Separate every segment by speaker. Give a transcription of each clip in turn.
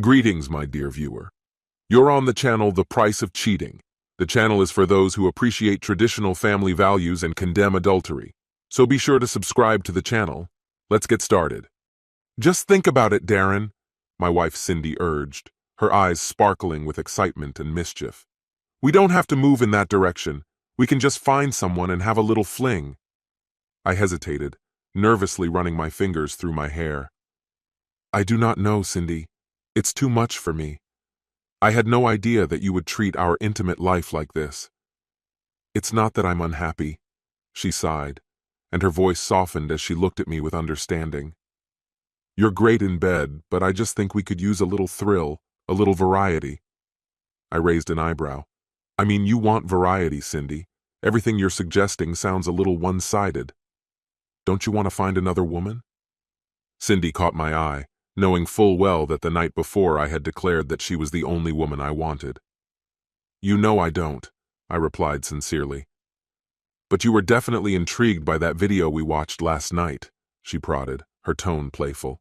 Speaker 1: Greetings, my dear viewer. You're on the channel The Price of Cheating. The channel is for those who appreciate traditional family values and condemn adultery. So be sure to subscribe to the channel. Let's get started. Just think about it, Darren, my wife Cindy urged, her eyes sparkling with excitement and mischief. We don't have to move in that direction. We can just find someone and have a little fling. I hesitated, nervously running my fingers through my hair. I do not know, Cindy. It's too much for me. I had no idea that you would treat our intimate life like this. It's not that I'm unhappy, she sighed, and her voice softened as she looked at me with understanding. You're great in bed, but I just think we could use a little thrill, a little variety. I raised an eyebrow. I mean, you want variety, Cindy. Everything you're suggesting sounds a little one-sided. Don't you want to find another woman? Cindy caught my eye, knowing full well that the night before I had declared that she was the only woman I wanted. You know I don't, I replied sincerely. But you were definitely intrigued by that video we watched last night, she prodded, her tone playful.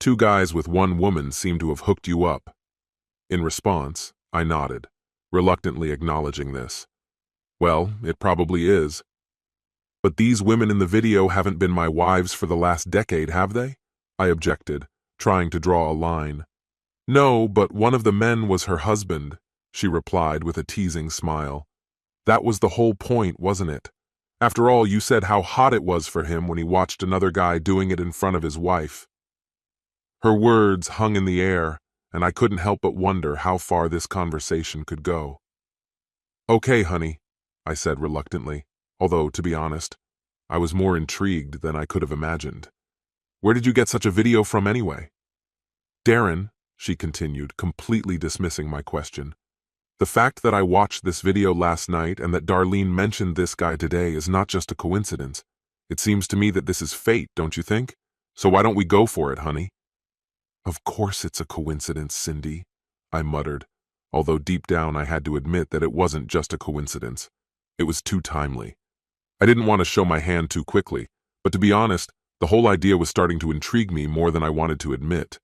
Speaker 1: 2 guys with 1 woman seem to have hooked you up. In response, I nodded, reluctantly acknowledging this. Well, it probably is. But these women in the video haven't been my wives for the last decade, have they? I objected, trying to draw a line. No, but one of the men was her husband, she replied with a teasing smile. That was the whole point, wasn't it? After all, you said how hot it was for him when he watched another guy doing it in front of his wife. Her words hung in the air, and I couldn't help but wonder how far this conversation could go. Okay, honey, I said reluctantly, although, to be honest, I was more intrigued than I could have imagined. Where did you get such a video from anyway? Darren, she continued, completely dismissing my question. The fact that I watched this video last night and that Darlene mentioned this guy today is not just a coincidence. It seems to me that this is fate, don't you think? So why don't we go for it, honey? Of course it's a coincidence, Cindy, I muttered, although deep down I had to admit that it wasn't just a coincidence. It was too timely. I didn't want to show my hand too quickly, but to be honest, the whole idea was starting to intrigue me more than I wanted to admit.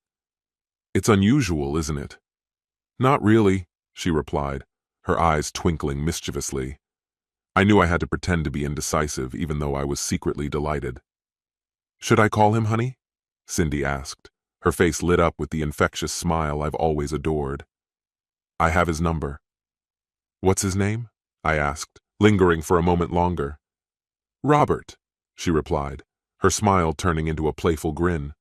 Speaker 1: It's unusual, isn't it? Not really, she replied, her eyes twinkling mischievously. I knew I had to pretend to be indecisive, even though I was secretly delighted. Should I call him, honey? Cindy asked, her face lit up with the infectious smile I've always adored. I have his number. What's his name? I asked, lingering for a moment longer. Robert, she replied, her smile turning into a playful grin.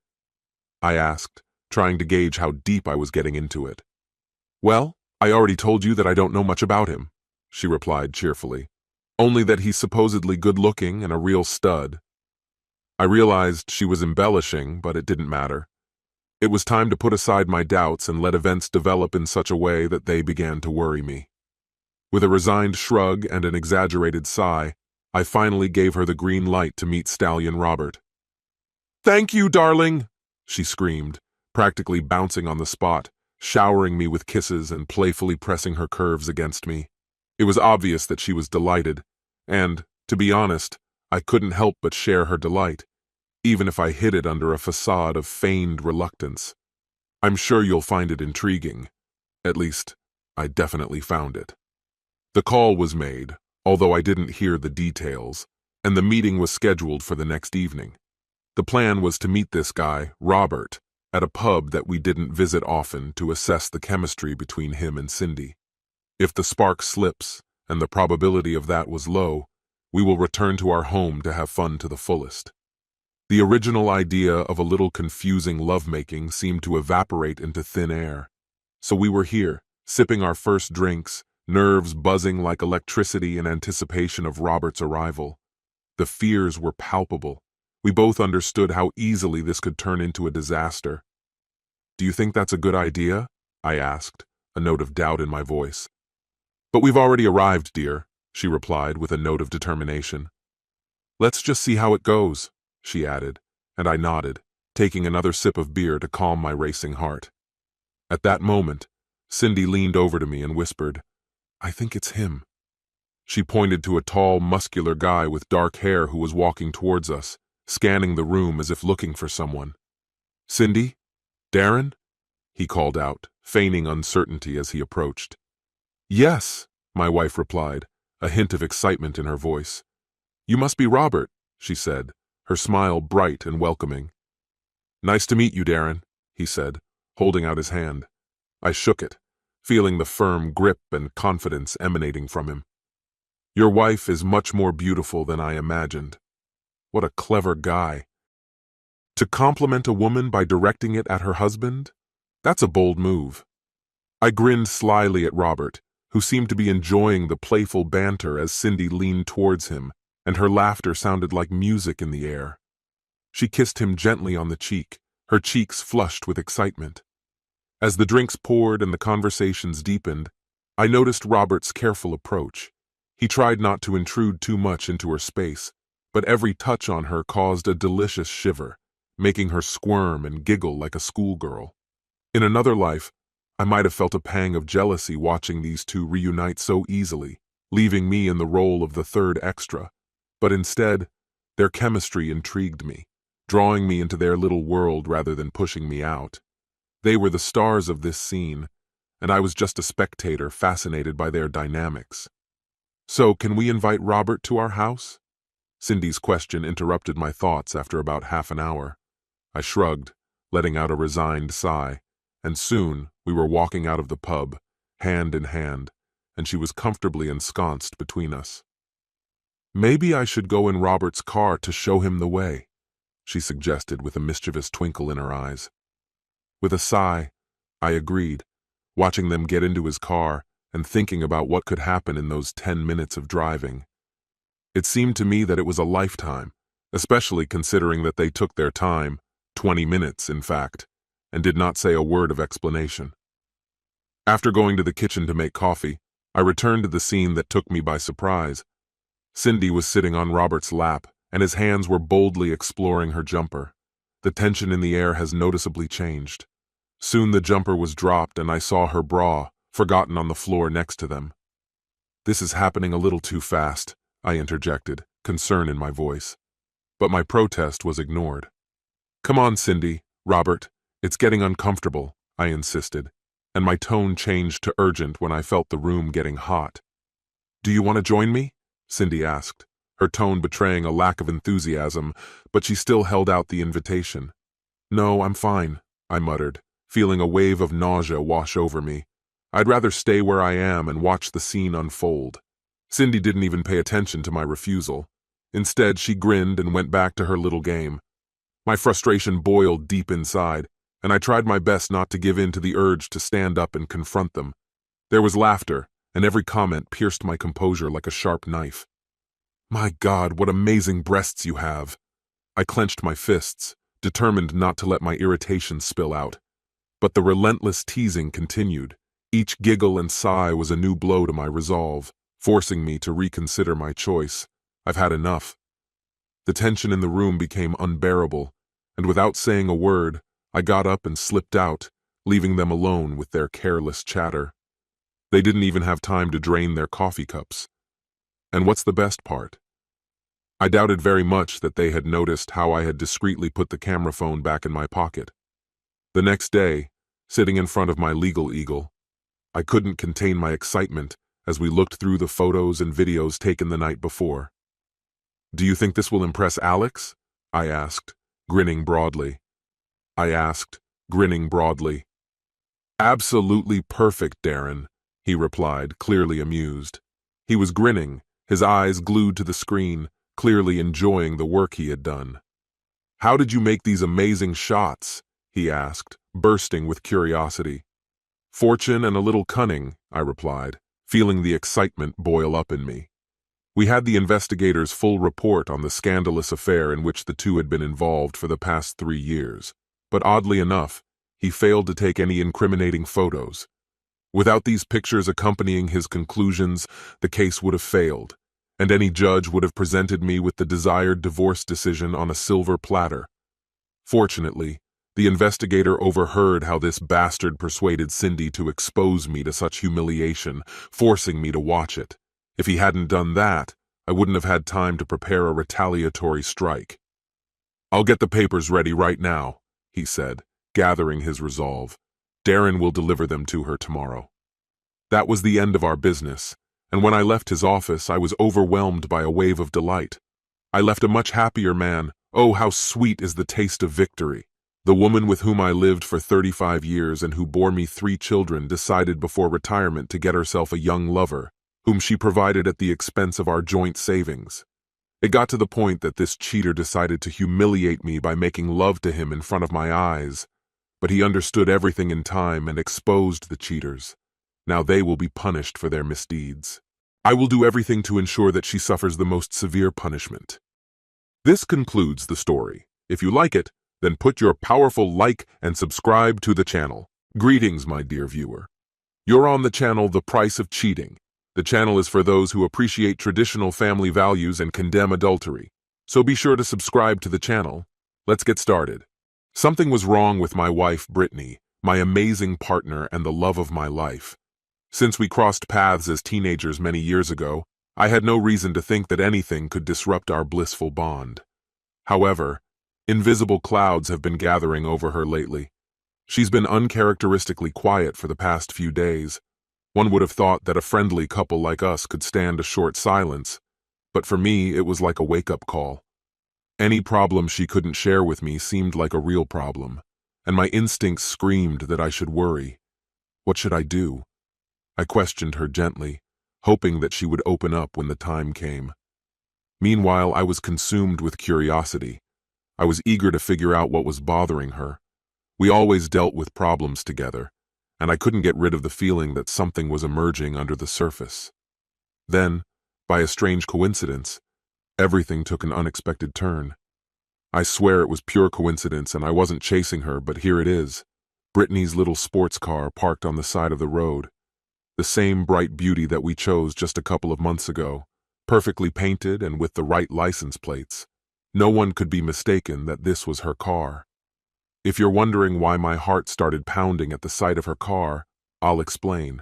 Speaker 1: I asked, trying to gauge how deep I was getting into it. Well, I already told you that I don't know much about him, she replied cheerfully. Only that he's supposedly good-looking and a real stud. I realized she was embellishing, but it didn't matter. It was time to put aside my doubts and let events develop in such a way that they began to worry me. With a resigned shrug and an exaggerated sigh, I finally gave her the green light to meet Stallion Robert. Thank you, darling, she screamed, practically bouncing on the spot, showering me with kisses and playfully pressing her curves against me. It was obvious that she was delighted, and, to be honest, I couldn't help but share her delight, even if I hid it under a facade of feigned reluctance. I'm sure you'll find it intriguing. At least, I definitely found it. The call was made, although I didn't hear the details, and the meeting was scheduled for the next evening. The plan was to meet this guy, Robert, at a pub that we didn't visit often to assess the chemistry between him and Cindy. If the spark slips, and the probability of that was low, we will return to our home to have fun to the fullest. The original idea of a little confusing lovemaking seemed to evaporate into thin air. So we were here, sipping our first drinks, nerves buzzing like electricity in anticipation of Robert's arrival. The fears were palpable. We both understood how easily this could turn into a disaster. Do you think that's a good idea? I asked, a note of doubt in my voice. But we've already arrived, dear, she replied with a note of determination. Let's just see how it goes, she added, and I nodded, taking another sip of beer to calm my racing heart. At that moment, Cindy leaned over to me and whispered, I think it's him. She pointed to a tall, muscular guy with dark hair who was walking towards us, scanning the room as if looking for someone. Cindy? Darren? he called out, feigning uncertainty as he approached. Yes, my wife replied, a hint of excitement in her voice. You must be Robert, she said, her smile bright and welcoming. Nice to meet you, Darren, he said, holding out his hand. I shook it, feeling the firm grip and confidence emanating from him. Your wife is much more beautiful than I imagined. What a clever guy. To compliment a woman by directing it at her husband? That's a bold move. I grinned slyly at Robert, who seemed to be enjoying the playful banter as Cindy leaned towards him, and her laughter sounded like music in the air. She kissed him gently on the cheek, her cheeks flushed with excitement. As the drinks poured and the conversations deepened, I noticed Robert's careful approach. He tried not to intrude too much into her space, but every touch on her caused a delicious shiver, making her squirm and giggle like a schoolgirl. In another life, I might have felt a pang of jealousy watching these two reunite so easily, leaving me in the role of the third extra. But instead, their chemistry intrigued me, drawing me into their little world rather than pushing me out. They were the stars of this scene, and I was just a spectator fascinated by their dynamics. So, can we invite Robert to our house? Cindy's question interrupted my thoughts after about half an hour. I shrugged, letting out a resigned sigh, and soon we were walking out of the pub, hand in hand, and she was comfortably ensconced between us. Maybe I should go in Robert's car to show him the way, she suggested with a mischievous twinkle in her eyes. With a sigh, I agreed, watching them get into his car and thinking about what could happen in those 10 minutes of driving. It seemed to me that it was a lifetime, especially considering that they took their time, 20 minutes in fact, and did not say a word of explanation. After going to the kitchen to make coffee, I returned to the scene that took me by surprise. Cindy was sitting on Robert's lap, and his hands were boldly exploring her jumper. The tension in the air has noticeably changed. Soon the jumper was dropped and I saw her bra, forgotten on the floor next to them. This is happening a little too fast, I interjected, concern in my voice. But my protest was ignored. Come on, Cindy, Robert, it's getting uncomfortable, I insisted, and my tone changed to urgent when I felt the room getting hot. Do you want to join me? Cindy asked, her tone betraying a lack of enthusiasm, but she still held out the invitation. No, I'm fine, I muttered, feeling a wave of nausea wash over me. I'd rather stay where I am and watch the scene unfold. Cindy didn't even pay attention to my refusal. Instead, she grinned and went back to her little game. My frustration boiled deep inside, and I tried my best not to give in to the urge to stand up and confront them. There was laughter, and every comment pierced my composure like a sharp knife. My God, what amazing breasts you have! I clenched my fists, determined not to let my irritation spill out. But the relentless teasing continued. Each giggle and sigh was a new blow to my resolve, forcing me to reconsider my choice. I've had enough. The tension in the room became unbearable, and without saying a word, I got up and slipped out, leaving them alone with their careless chatter. They didn't even have time to drain their coffee cups. And what's the best part? I doubted very much that they had noticed how I had discreetly put the camera phone back in my pocket. The next day, sitting in front of my legal eagle, I couldn't contain my excitement as we looked through the photos and videos taken the night before. Do you think this will impress Alex? I asked, grinning broadly. Absolutely perfect, Darren, he replied, clearly amused. He was grinning, his eyes glued to the screen, clearly enjoying the work he had done. How did you make these amazing shots? He asked, bursting with curiosity. Fortune and a little cunning, I replied, feeling the excitement boil up in me. We had the investigators' full report on the scandalous affair in which the two had been involved for the past 3 years, but oddly enough, he failed to take any incriminating photos. Without these pictures accompanying his conclusions, the case would have failed, and any judge would have presented me with the desired divorce decision on a silver platter. Fortunately, the investigator overheard how this bastard persuaded Cindy to expose me to such humiliation, forcing me to watch it. If he hadn't done that, I wouldn't have had time to prepare a retaliatory strike. I'll get the papers ready right now, he said, gathering his resolve. Darren will deliver them to her tomorrow. That was the end of our business, and when I left his office, I was overwhelmed by a wave of delight. I left a much happier man. Oh, how sweet is the taste of victory. The woman with whom I lived for 35 years and who bore me 3 children decided before retirement to get herself a young lover, whom she provided at the expense of our joint savings. It got to the point that this cheater decided to humiliate me by making love to him in front of my eyes, but he understood everything in time and exposed the cheaters. Now they will be punished for their misdeeds. I will do everything to ensure that she suffers the most severe punishment. This concludes the story. If you like it, then put your powerful like and subscribe to the channel. Greetings, my dear viewer. You're on the channel The Price of Cheating. The channel is for those who appreciate traditional family values and condemn adultery. So be sure to subscribe to the channel. Let's get started. Something was wrong with my wife, Brittany, my amazing partner and the love of my life. Since we crossed paths as teenagers many years ago, I had no reason to think that anything could disrupt our blissful bond. However, invisible clouds have been gathering over her lately. She's been uncharacteristically quiet for the past few days. One would have thought that a friendly couple like us could stand a short silence, but for me it was like a wake-up call. Any problem she couldn't share with me seemed like a real problem, and my instincts screamed that I should worry. What should I do? I questioned her gently, hoping that she would open up when the time came. Meanwhile, I was consumed with curiosity. I was eager to figure out what was bothering her. We always dealt with problems together, and I couldn't get rid of the feeling that something was emerging under the surface. Then, by a strange coincidence, everything took an unexpected turn. I swear it was pure coincidence and I wasn't chasing her, but here it is. Brittany's little sports car parked on the side of the road. The same bright beauty that we chose just a couple of months ago, perfectly painted and with the right license plates. No one could be mistaken that this was her car. If you're wondering why my heart started pounding at the sight of her car, I'll explain.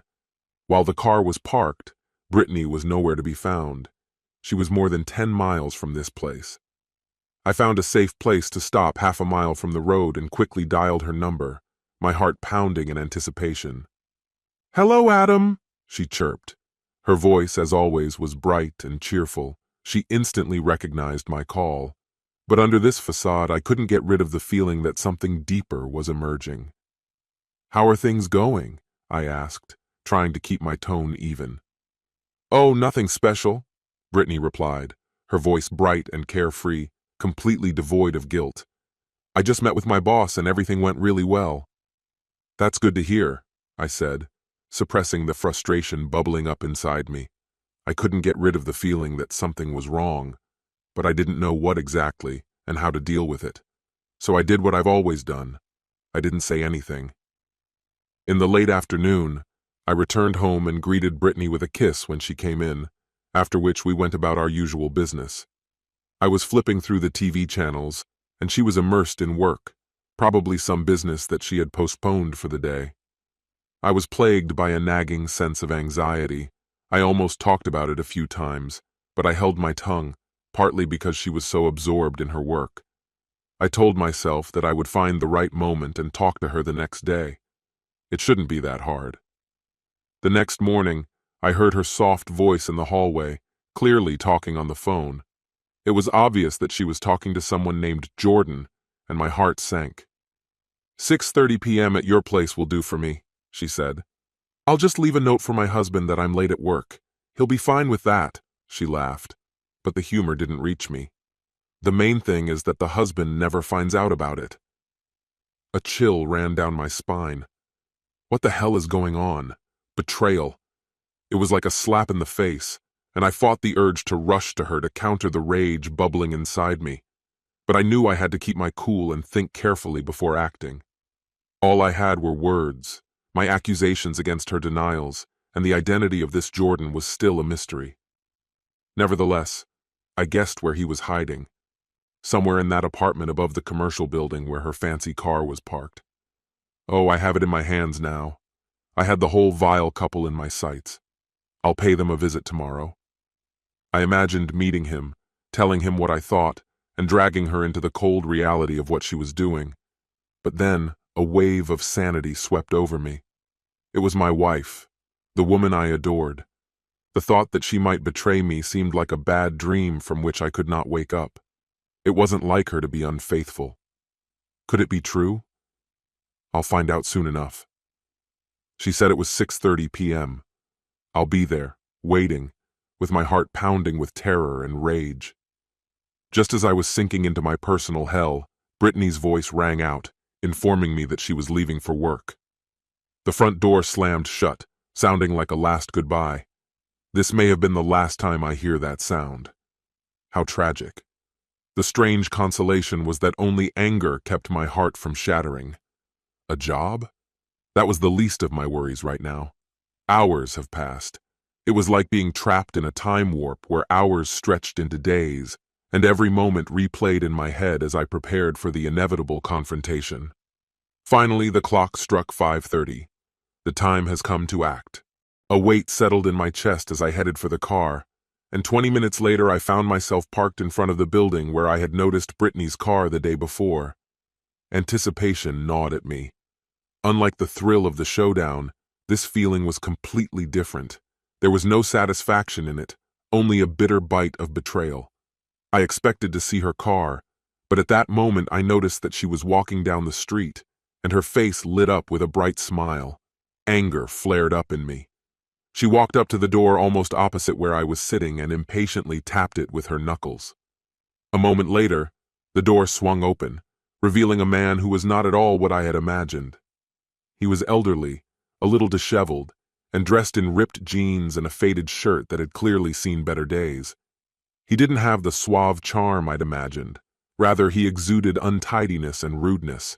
Speaker 1: While the car was parked, Brittany was nowhere to be found. She was more than 10 miles from this place. I found a safe place to stop half a mile from the road and quickly dialed her number, my heart pounding in anticipation. "Hello, Adam," she chirped. Her voice, as always, was bright and cheerful. She instantly recognized my call. But under this facade, I couldn't get rid of the feeling that something deeper was emerging. "How are things going?" I asked, trying to keep my tone even. "Oh, nothing special," Brittany replied, her voice bright and carefree, completely devoid of guilt. "I just met with my boss and everything went really well." "That's good to hear," I said, suppressing the frustration bubbling up inside me. I couldn't get rid of the feeling that something was wrong, but I didn't know what exactly and how to deal with it. So I did what I've always done. I didn't say anything. In the late afternoon, I returned home and greeted Brittany with a kiss when she came in, after which we went about our usual business. I was flipping through the TV channels, and she was immersed in work, probably some business that she had postponed for the day. I was plagued by a nagging sense of anxiety. I almost talked about it a few times, but I held my tongue, partly because she was so absorbed in her work. I told myself that I would find the right moment and talk to her the next day. It shouldn't be that hard. The next morning, I heard her soft voice in the hallway, clearly talking on the phone. It was obvious that she was talking to someone named Jordan, and my heart sank. "6:30 p.m. at your place will do for me," she said. "I'll just leave a note for my husband that I'm late at work. He'll be fine with that," she laughed. But the humor didn't reach me. The main thing is that the husband never finds out about it. A chill ran down my spine. What the hell is going on? Betrayal. It was like a slap in the face, and I fought the urge to rush to her to counter the rage bubbling inside me. But I knew I had to keep my cool and think carefully before acting. All I had were words, my accusations against her denials, and the identity of this Jordan was still a mystery. Nevertheless, I guessed where he was hiding. Somewhere in that apartment above the commercial building where her fancy car was parked. Oh, I have it in my hands now. I had the whole vile couple in my sights. I'll pay them a visit tomorrow. I imagined meeting him, telling him what I thought, and dragging her into the cold reality of what she was doing. But then, a wave of sanity swept over me. It was my wife, the woman I adored. The thought that she might betray me seemed like a bad dream from which I could not wake up. It wasn't like her to be unfaithful. Could it be true? I'll find out soon enough. She said it was 6:30 p.m. I'll be there, waiting, with my heart pounding with terror and rage. Just as I was sinking into my personal hell, Brittany's voice rang out, informing me that she was leaving for work. The front door slammed shut, sounding like a last goodbye. This may have been the last time I hear that sound. How tragic. The strange consolation was that only anger kept my heart from shattering. A job? That was the least of my worries right now. Hours have passed. It was like being trapped in a time warp where hours stretched into days, and every moment replayed in my head as I prepared for the inevitable confrontation. Finally, the clock struck 5:30. The time has come to act. A weight settled in my chest as I headed for the car, and 20 minutes later I found myself parked in front of the building where I had noticed Brittany's car the day before. Anticipation gnawed at me. Unlike the thrill of the showdown, this feeling was completely different. There was no satisfaction in it, only a bitter bite of betrayal. I expected to see her car, but at that moment I noticed that she was walking down the street, and her face lit up with a bright smile. Anger flared up in me. She walked up to the door almost opposite where I was sitting and impatiently tapped it with her knuckles. A moment later, the door swung open, revealing a man who was not at all what I had imagined. He was elderly, a little disheveled, and dressed in ripped jeans and a faded shirt that had clearly seen better days. He didn't have the suave charm I'd imagined. Rather, he exuded untidiness and rudeness.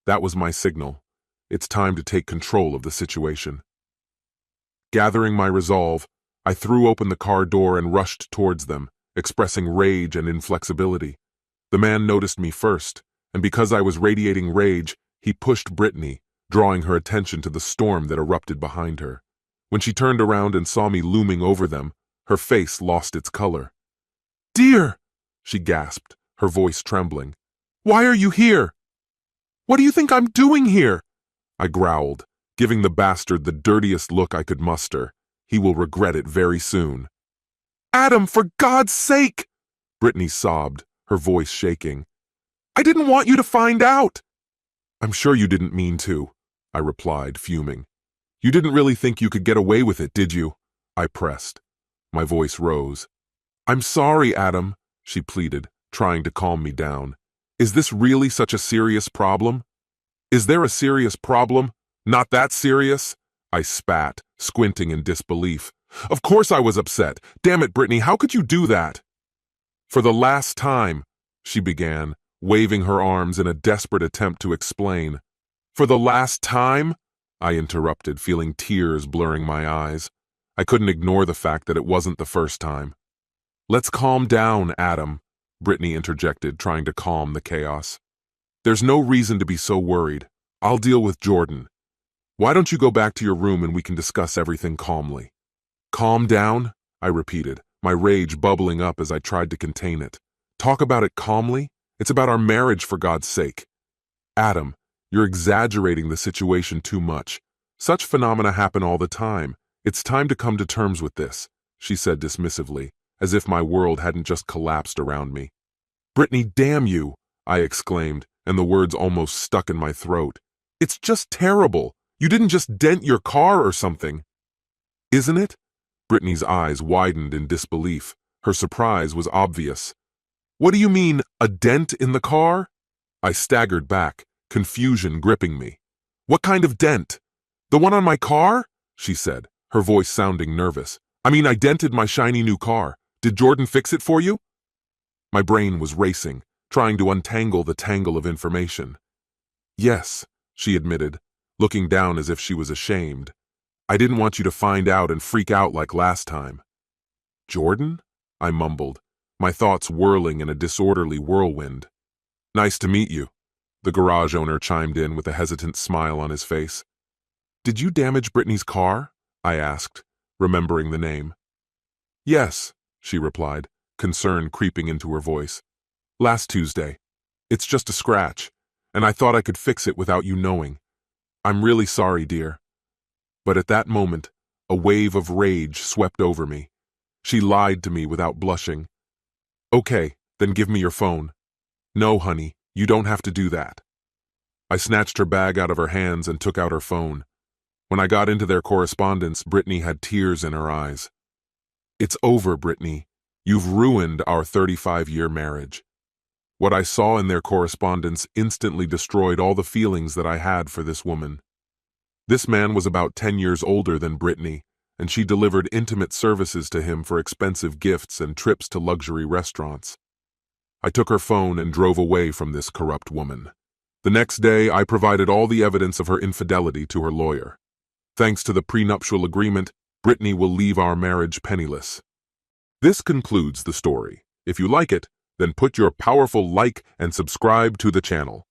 Speaker 1: That was my signal. It's time to take control of the situation. Gathering my resolve, I threw open the car door and rushed towards them, expressing rage and inflexibility. The man noticed me first, and because I was radiating rage, he pushed Brittany, drawing her attention to the storm that erupted behind her. When she turned around and saw me looming over them, her face lost its color. "Dear," she gasped, her voice trembling. "Why are you here? What do you think I'm doing here?" I growled, giving the bastard the dirtiest look I could muster. He will regret it very soon. "Adam, for God's sake!" Brittany sobbed, her voice shaking. "I didn't want you to find out." "I'm sure you didn't mean to," I replied, fuming. "You didn't really think you could get away with it, did you?" I pressed. My voice rose. "I'm sorry, Adam," she pleaded, trying to calm me down. "Is this really such a serious problem?" "Is there a serious problem? Not that serious?" I spat, squinting in disbelief. "Of course I was upset. Damn it, Brittany, how could you do that?" "For the last time," she began, waving her arms in a desperate attempt to explain. "For the last time?" I interrupted, feeling tears blurring my eyes. I couldn't ignore the fact that it wasn't the first time. "Let's calm down, Adam," Brittany interjected, trying to calm the chaos. "There's no reason to be so worried. I'll deal with Jordan. Why don't you go back to your room and we can discuss everything calmly?" "Calm down?" I repeated, my rage bubbling up as I tried to contain it. "Talk about it calmly? It's about our marriage, for God's sake." "Adam, you're exaggerating the situation too much. Such phenomena happen all the time. It's time to come to terms with this," she said dismissively, as if my world hadn't just collapsed around me. "Brittany, damn you!" I exclaimed, and the words almost stuck in my throat. "It's just terrible. You didn't just dent your car or something." "Isn't it?" Brittany's eyes widened in disbelief. Her surprise was obvious. "What do you mean, a dent in the car?" I staggered back, confusion gripping me. "What kind of dent? The one on my car?" she said, her voice sounding nervous. "I mean, I dented my shiny new car. Did Jordan fix it for you?" My brain was racing, trying to untangle the tangle of information. "Yes," she admitted, looking down as if she was ashamed. "I didn't want you to find out and freak out like last time." "Jordan?" I mumbled, my thoughts whirling in a disorderly whirlwind. "Nice to meet you," the garage owner chimed in with a hesitant smile on his face. "Did you damage Brittany's car?" I asked, remembering the name. "Yes," she replied, concern creeping into her voice. "Last Tuesday. It's just a scratch. and I thought I could fix it without you knowing. I'm really sorry, dear." But at that moment, a wave of rage swept over me. She lied to me without blushing. "Okay, then give me your phone." "No, honey, you don't have to do that." I snatched her bag out of her hands and took out her phone. When I got into their correspondence, Brittany had tears in her eyes. "It's over, Brittany. You've ruined our 35-year marriage." What I saw in their correspondence instantly destroyed all the feelings that I had for this woman. This man was about 10 years older than Brittany, and she delivered intimate services to him for expensive gifts and trips to luxury restaurants. I took her phone and drove away from this corrupt woman. The next day, I provided all the evidence of her infidelity to her lawyer. Thanks to the prenuptial agreement, Brittany will leave our marriage penniless. This concludes the story. If you like it, then put your powerful like and subscribe to the channel.